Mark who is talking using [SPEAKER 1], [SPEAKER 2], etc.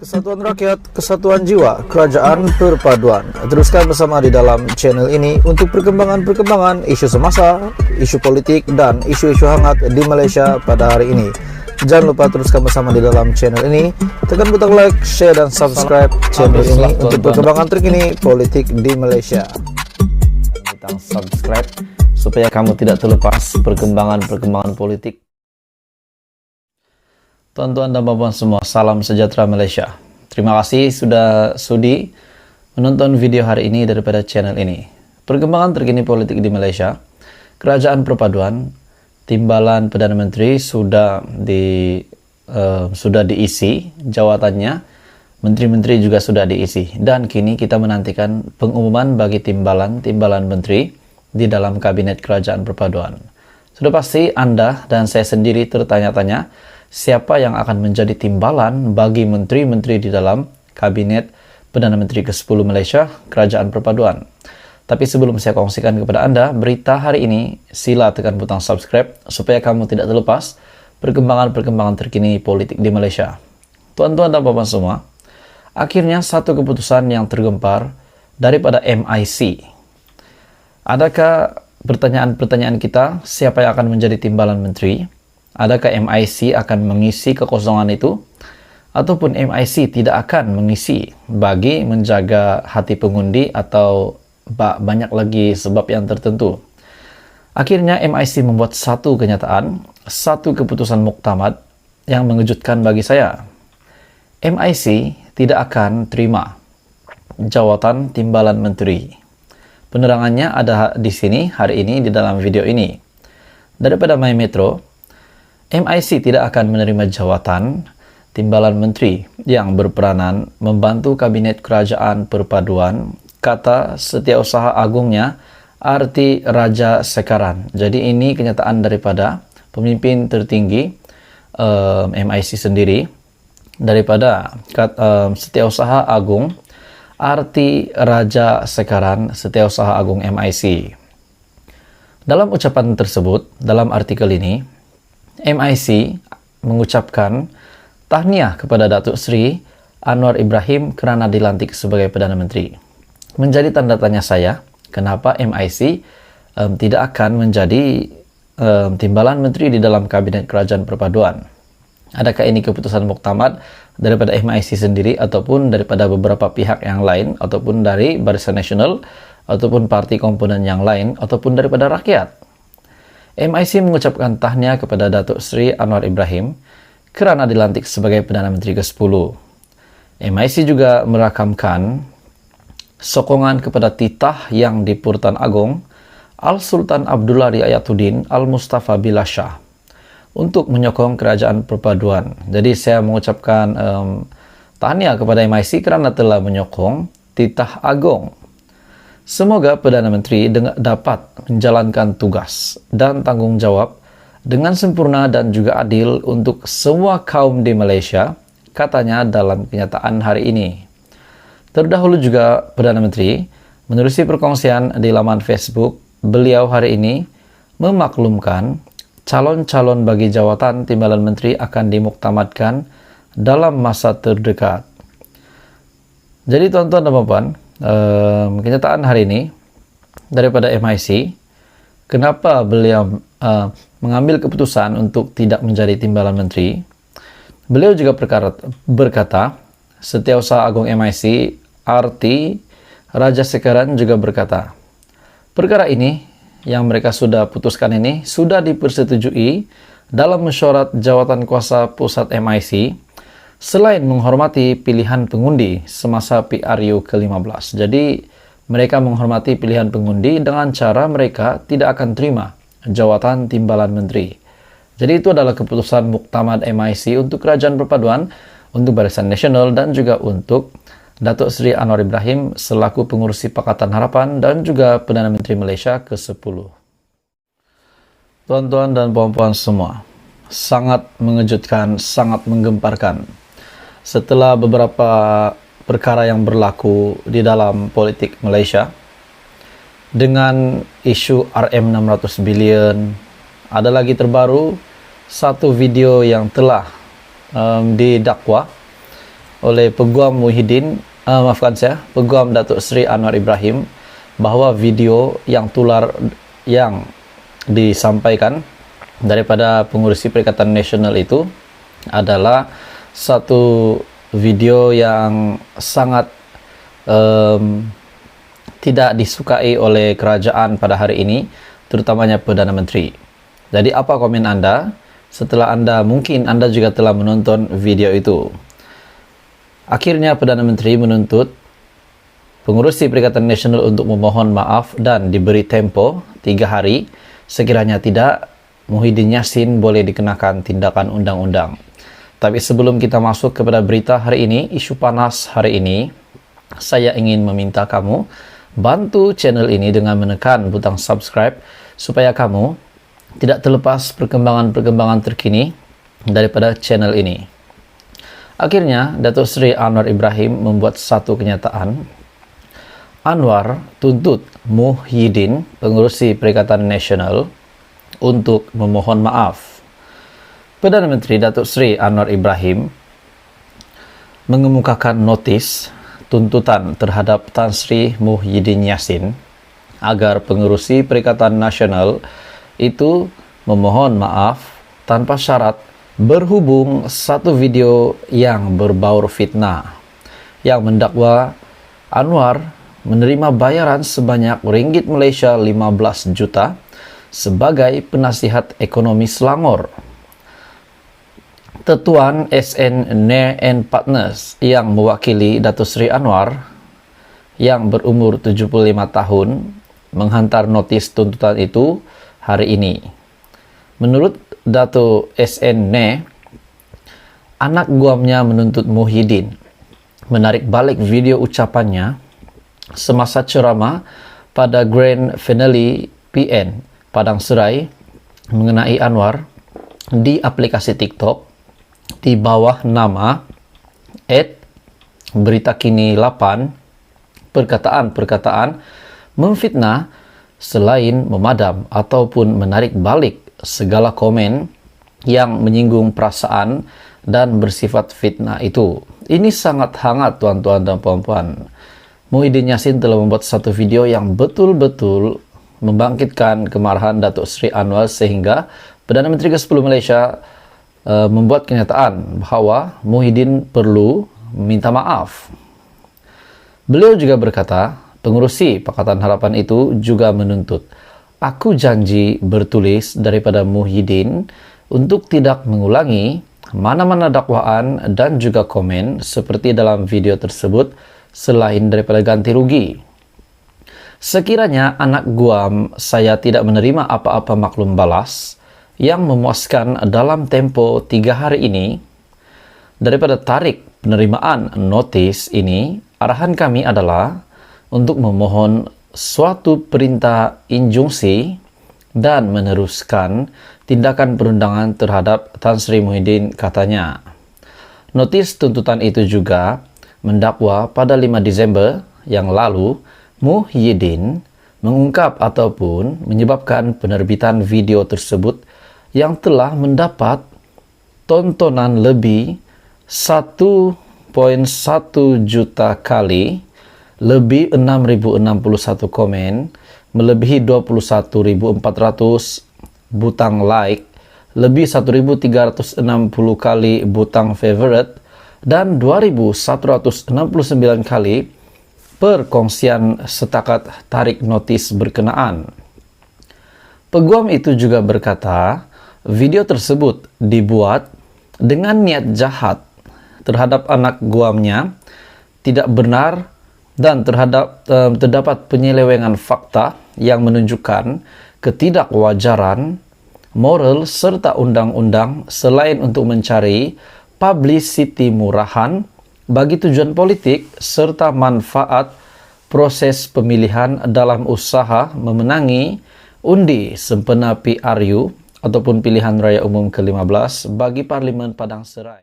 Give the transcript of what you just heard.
[SPEAKER 1] Kesatuan rakyat, kesatuan jiwa, kerajaan perpaduan. Teruskan bersama di dalam channel ini untuk perkembangan-perkembangan isu semasa, isu politik, dan isu-isu hangat di Malaysia pada hari ini. Jangan lupa teruskan bersama di dalam channel ini. Tekan butang like, share, dan subscribe channel ini untuk perkembangan terkini politik di Malaysia. Butang subscribe supaya kamu tidak terlepas perkembangan-perkembangan politik. Tuan-tuan dan puan-puan semua, salam sejahtera Malaysia. Terima kasih sudah sudi menonton video hari ini daripada channel ini. Perkembangan terkini politik di Malaysia, kerajaan perpaduan, timbalan Perdana Menteri sudah diisi jawatannya, menteri-menteri juga sudah diisi, dan kini kita menantikan pengumuman bagi timbalan menteri di dalam kabinet kerajaan perpaduan. Sudah pasti Anda dan saya sendiri tertanya-tanya, siapa yang akan menjadi timbalan bagi menteri-menteri di dalam Kabinet Perdana Menteri ke-10 Malaysia, Kerajaan Perpaduan. Tapi sebelum saya kongsikan kepada Anda berita hari ini, sila tekan butang subscribe supaya kamu tidak terlepas perkembangan-perkembangan terkini politik di Malaysia. Tuan-tuan dan puan-puan semua, akhirnya satu keputusan yang tergempar daripada MIC. Adakah pertanyaan-pertanyaan kita, siapa yang akan menjadi timbalan menteri? Adakah MIC akan mengisi kekosongan itu? Ataupun MIC tidak akan mengisi bagi menjaga hati pengundi atau banyak lagi sebab yang tertentu? Akhirnya MIC membuat satu kenyataan, satu keputusan muktamad yang mengejutkan bagi saya. MIC tidak akan terima jawatan timbalan menteri. Penerangannya ada di sini hari ini di dalam video ini. Daripada My Metro, MIC tidak akan menerima jawatan timbalan menteri yang berperanan membantu kabinet kerajaan perpaduan, kata Setiausaha Agungnya Arti Raja Sekaran. Jadi ini kenyataan daripada pemimpin tertinggi MIC sendiri, daripada Setiausaha Agung Arti Raja Sekaran, Setiausaha Agung MIC. Dalam ucapan tersebut, dalam artikel ini, MIC mengucapkan tahniah kepada Datuk Seri Anwar Ibrahim kerana dilantik sebagai Perdana Menteri. Menjadi tanda tanya saya, kenapa MIC tidak akan menjadi timbalan menteri di dalam Kabinet Kerajaan Perpaduan? Adakah ini keputusan muktamad daripada MIC sendiri ataupun daripada beberapa pihak yang lain, ataupun dari Barisan Nasional ataupun parti komponen yang lain, ataupun daripada rakyat? MIC mengucapkan tahniah kepada Datuk Seri Anwar Ibrahim kerana dilantik sebagai Perdana Menteri ke-10. MIC juga merakamkan sokongan kepada titah yang di Purtan Agong Al-Sultan Abdullah Riayatuddin Al-Mustafa Billah Shah untuk menyokong kerajaan perpaduan. Jadi saya mengucapkan tahniah kepada MIC kerana telah menyokong titah Agong. Semoga Perdana Menteri dapat menjalankan tugas dan tanggung jawab dengan sempurna dan juga adil untuk semua kaum di Malaysia, katanya dalam kenyataan hari ini. Terdahulu juga Perdana Menteri menerusi perkongsian di laman Facebook, beliau hari ini memaklumkan calon-calon bagi jawatan timbalan menteri akan dimuktamadkan dalam masa terdekat. Jadi tuan-tuan dan puan-puan, kenyataan hari ini daripada MIC, kenapa beliau mengambil keputusan untuk tidak menjadi timbalan menteri? Beliau juga berkata, Setiausaha Agung MIC Arti Raja Sekaran juga berkata, perkara ini yang mereka sudah putuskan ini sudah dipersetujui dalam mesyuarat jawatan kuasa pusat MIC selain menghormati pilihan pengundi semasa PRU ke-15. Jadi mereka menghormati pilihan pengundi dengan cara mereka tidak akan terima jawatan timbalan menteri. Jadi itu adalah keputusan muktamad MIC untuk Kerajaan Perpaduan, untuk Barisan Nasional, dan juga untuk Datuk Seri Anwar Ibrahim selaku pengurusi Pakatan Harapan dan juga Perdana Menteri Malaysia ke-10. Tuan-tuan dan puan-puan semua, sangat mengejutkan, sangat menggemparkan. Setelah beberapa perkara yang berlaku di dalam politik Malaysia, dengan isu RM600 bilion, ada lagi terbaru satu video yang telah didakwa oleh Peguam Muhyiddin, Peguam Datuk Seri Anwar Ibrahim, bahwa video yang tular yang disampaikan daripada pengurusi Perikatan Nasional itu adalah satu video yang sangat tidak disukai oleh kerajaan pada hari ini, terutamanya Perdana Menteri. Jadi apa komen Anda setelah mungkin Anda juga telah menonton video itu? Akhirnya Perdana Menteri menuntut pengurusi Perikatan Nasional untuk memohon maaf dan diberi tempo 3 hari. Sekiranya tidak, Muhyiddin Yassin boleh dikenakan tindakan undang-undang. Tapi sebelum kita masuk kepada berita hari ini, isu panas hari ini, saya ingin meminta kamu bantu channel ini dengan menekan butang subscribe supaya kamu tidak terlepas perkembangan-perkembangan terkini daripada channel ini. Akhirnya, Datuk Seri Anwar Ibrahim membuat satu kenyataan. Anwar tuntut Muhyiddin, pengurusi Perikatan Nasional, untuk memohon maaf. Perdana Menteri Datuk Seri Anwar Ibrahim mengemukakan notis tuntutan terhadap Tan Sri Muhyiddin Yassin agar pengurusi Perikatan Nasional itu memohon maaf tanpa syarat berhubung satu video yang berbaur fitnah yang mendakwa Anwar menerima bayaran sebanyak ringgit Malaysia 15 juta sebagai penasihat ekonomi Selangor. Tetuan SN Nair and Partners yang mewakili Datuk Seri Anwar yang berumur 75 tahun menghantar notis tuntutan itu hari ini. Menurut Datuk SN Nair, anak guamnya menuntut Muhyiddin menarik balik video ucapannya semasa ceramah pada Grand Finale PN Padang Serai mengenai Anwar di aplikasi TikTok di bawah nama @BeritaKini8. Perkataan-perkataan memfitnah selain memadam ataupun menarik balik segala komen yang menyinggung perasaan dan bersifat fitnah itu. Ini sangat hangat tuan-tuan dan puan-puan. Muhyiddin Yassin telah membuat satu video yang betul-betul membangkitkan kemarahan Datuk Seri Anwar sehingga Perdana Menteri ke-10 Malaysia membuat kenyataan bahawa Muhyiddin perlu meminta maaf. Beliau juga berkata, pengurusi Pakatan Harapan itu juga menuntut, aku janji bertulis daripada Muhyiddin untuk tidak mengulangi mana-mana dakwaan dan juga komen seperti dalam video tersebut selain daripada ganti rugi. Sekiranya anak guam saya tidak menerima apa-apa maklum balas yang memuaskan dalam tempo 3 hari ini, daripada tarik penerimaan notis ini, arahan kami adalah untuk memohon suatu perintah injunksi dan meneruskan tindakan perundangan terhadap Tan Sri Muhyiddin, katanya. Notis tuntutan itu juga mendakwa pada 5 Disember yang lalu, Muhyiddin mengungkap ataupun menyebabkan penerbitan video tersebut yang telah mendapat tontonan lebih 1.1 juta kali, lebih 6.061 komen, melebihi 21.400 butang like, lebih 1.360 kali butang favorite, dan 2.169 kali perkongsian setakat tarik notis berkenaan. Peguam itu juga berkata, video tersebut dibuat dengan niat jahat terhadap anak guamnya, tidak benar, dan terdapat penyelewengan fakta yang menunjukkan ketidakwajaran moral serta undang-undang selain untuk mencari publicity murahan bagi tujuan politik serta manfaat proses pemilihan dalam usaha memenangi undi sempena PRU ataupun pilihan raya umum ke-15 bagi Parlimen Padang Serai.